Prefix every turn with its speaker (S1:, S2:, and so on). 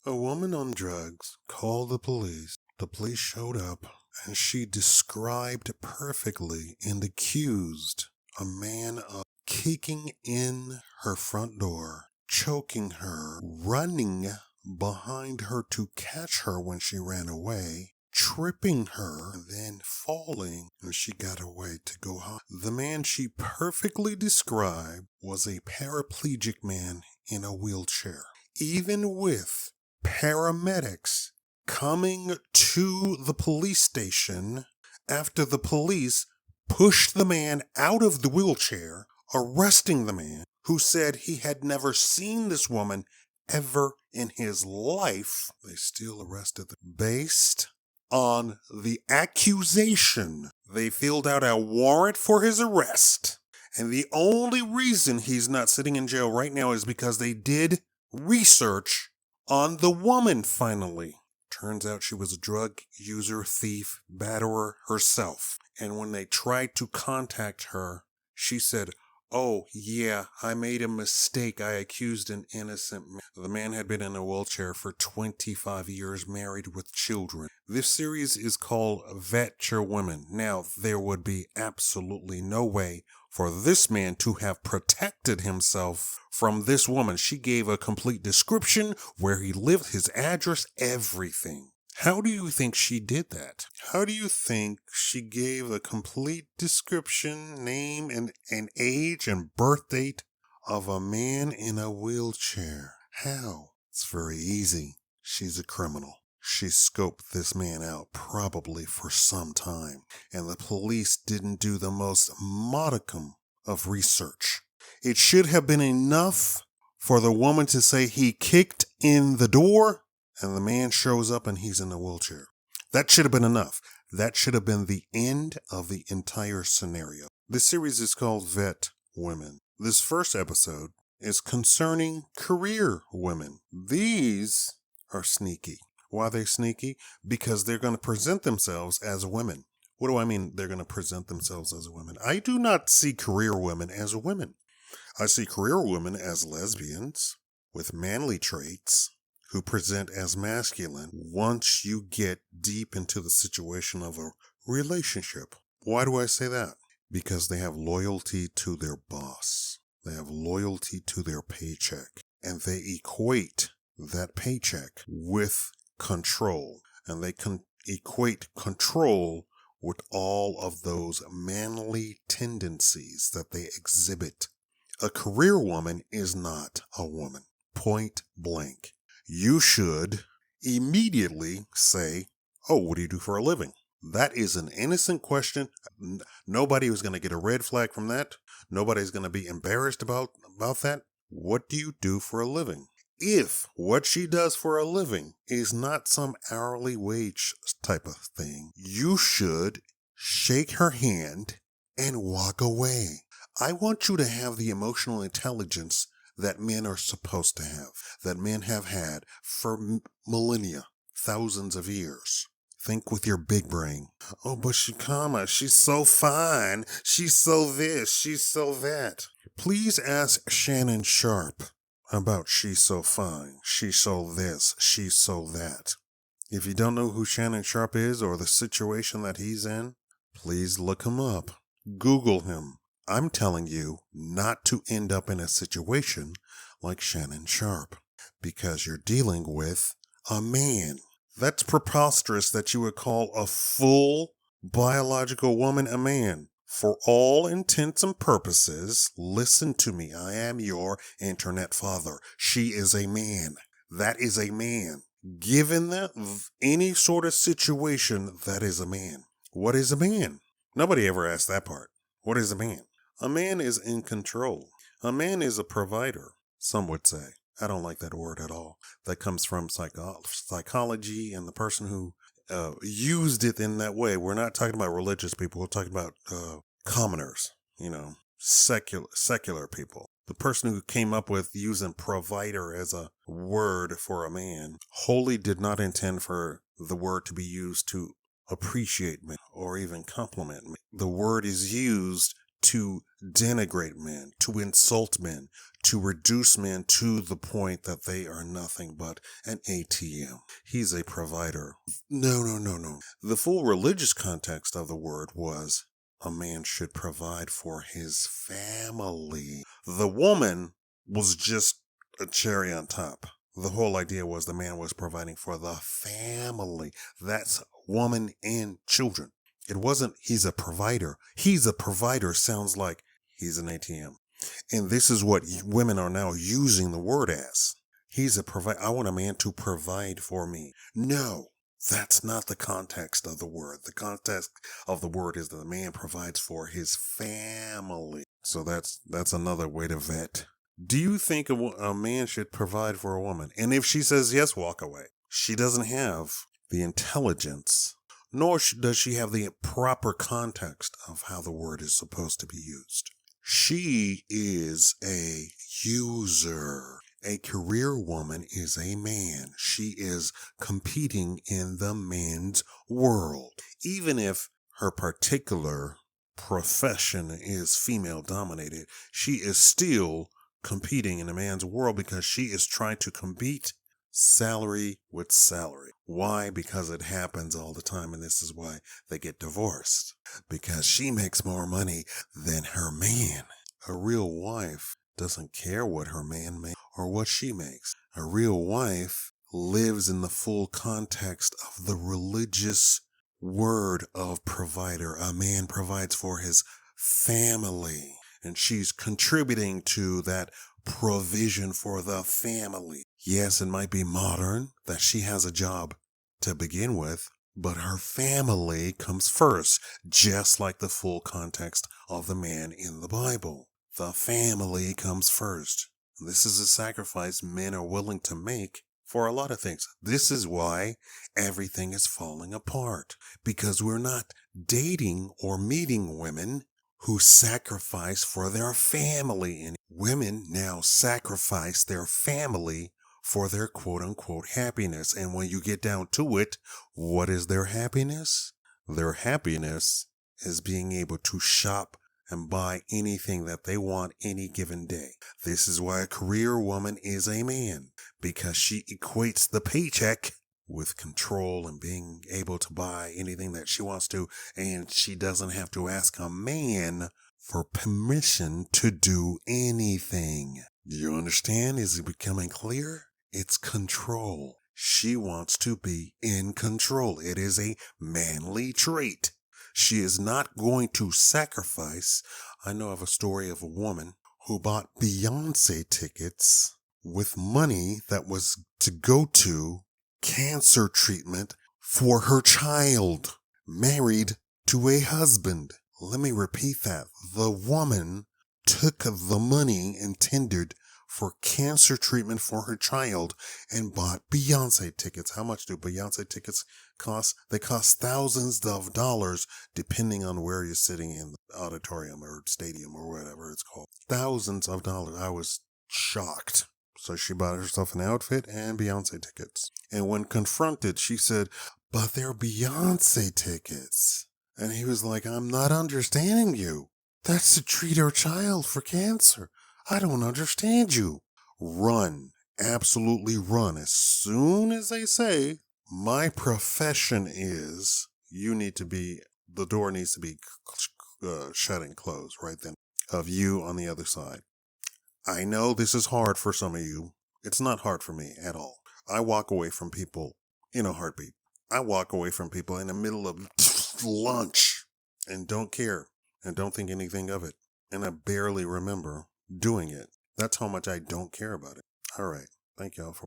S1: A woman on drugs called the police. The police showed up, and she described perfectly and accused a man of kicking in her front door, choking her, running behind her to catch her when she ran away, tripping her, and then falling, and she got away to go home. The man she perfectly described was a paraplegic man in a wheelchair. Even with paramedics coming to the police station after the police pushed the man out of the wheelchair, arresting the man who said he had never seen this woman ever in his life, they still arrested them based on the accusation. They filled out a warrant for his arrest. And the only reason he's not sitting in jail right now is because they did research on the woman finally. Turns out she was a drug user, thief, batterer herself. And when they tried to contact her, she said, "Oh, yeah, I made a mistake. I accused an innocent man." The man had been in a wheelchair for 25 years, married with children. This series is called Vet Your Women. Now, there would be absolutely no way for this man to have protected himself from this woman. She gave a complete description, where he lived, his address, everything. How do you think she did that? How do you think she gave a complete description, name, and age and birth date of a man in a wheelchair? How? It's very easy. She's a criminal. She scoped this man out probably for some time, and the police didn't do the most modicum of research. It should have been enough for the woman to say he kicked in the door, and the man shows up and he's in a wheelchair. That should have been enough. That should have been the end of the entire scenario. This series is called Vet Women. This first episode is concerning career women. These are sneaky. Why are they sneaky? Because they're going to present themselves as women. What do I mean they're going to present themselves as women? I do not see career women as women. I see career women as lesbians with manly traits who present as masculine once you get deep into the situation of a relationship. Why do I say that? Because they have loyalty to their boss. They have loyalty to their paycheck. And they equate that paycheck with control. And they equate control with all of those manly tendencies that they exhibit. A career woman is not a woman. Point blank. You should immediately say, "Oh, what do you do for a living?" That is an innocent question. Nobody is going to get a red flag from that. Nobody's going to be embarrassed about that. What do you do for a living? If what she does for a living is not some hourly wage type of thing, you should shake her hand and walk away. I want you to have the emotional intelligence that men are supposed to have, that men have had for millennia, thousands of years. Think with your big brain. "Oh, but Shakaama, she's so fine. She's so this, she's so that." Please ask Shannon Sharp about "she's so fine, she's so this, she's so that." If you don't know who Shannon Sharp is or the situation that he's in, please look him up. Google him. I'm telling you not to end up in a situation like Shannon Sharp, because you're dealing with a man. That's preposterous that you would call a full biological woman a man. For all intents and purposes, listen to me. I am your internet father. She is a man. That is a man. Given any sort of situation, that is a man. What is a man? Nobody ever asked that part. What is a man? A man is in control. A man is a provider, some would say. I don't like that word at all. That comes from psychology and the person who used it in that way. We're not talking about religious people. We're talking about commoners, secular people. The person who came up with using provider as a word for a man wholly did not intend for the word to be used to appreciate me or even compliment me. The word is used to denigrate men, to insult men, to reduce men to the point that they are nothing but an ATM. He's a provider. No. The full religious context of the word was a man should provide for his family. The woman was just a cherry on top. The whole idea was the man was providing for the family. That's woman and children. It wasn't he's a provider. He's a provider sounds like he's an ATM. And this is what women are now using the word as. He's a provider. I want a man to provide for me. No, that's not the context of the word. The context of the word is that the man provides for his family. So that's another way to vet. Do you think a man should provide for a woman? And if she says yes, walk away. She doesn't have the intelligence, nor does she have the proper context of how the word is supposed to be used. She is a user. A career woman is a man. She is competing in the man's world. Even if her particular profession is female dominated, she is still competing in a man's world because she is trying to compete salary with salary. Why? Because it happens all the time, and this is why they get divorced. Because she makes more money than her man. A real wife doesn't care what her man makes or what she makes. A real wife lives in the full context of the religious word of provider. A man provides for his family, and she's contributing to that provision for the family. Yes, it might be modern that she has a job to begin with, but her family comes first, just like the full context of the man in the Bible. The family comes first. This is a sacrifice men are willing to make for a lot of things. This is why everything is falling apart, because we're not dating or meeting women who sacrifice for their family. And women now sacrifice their family for their quote-unquote happiness. And when you get down to it, what is their happiness? Their happiness is being able to shop and buy anything that they want any given day. This is why a career woman is a man, because she equates the paycheck with control and being able to buy anything that she wants to, and she doesn't have to ask a man for permission to do anything. Do you understand? Is it becoming clear? It's control. She wants to be in control. It is a manly trait. She is not going to sacrifice. I know of a story of a woman who bought Beyonce tickets with money that was to go to cancer treatment for her child, married to a husband. Let me repeat that. The woman took the money intended for cancer treatment for her child and bought Beyonce tickets. How much do Beyonce tickets cost? They cost thousands of dollars depending on where you're sitting in the auditorium or stadium or whatever it's called. Thousands of dollars. I was shocked. So she bought herself an outfit and Beyonce tickets. And when confronted, she said, "But they're Beyonce tickets." And he was like, "I'm not understanding you. That's to treat her child for cancer. I don't understand you." Run. Absolutely run. As soon as they say, my profession is, the door needs to be shut and closed right then of you on the other side. I know this is hard for some of you. It's not hard for me at all. I walk away from people in a heartbeat. I walk away from people in the middle of lunch and don't care and don't think anything of it. And I barely remember doing it. That's how much I don't care about it. All right. Thank y'all for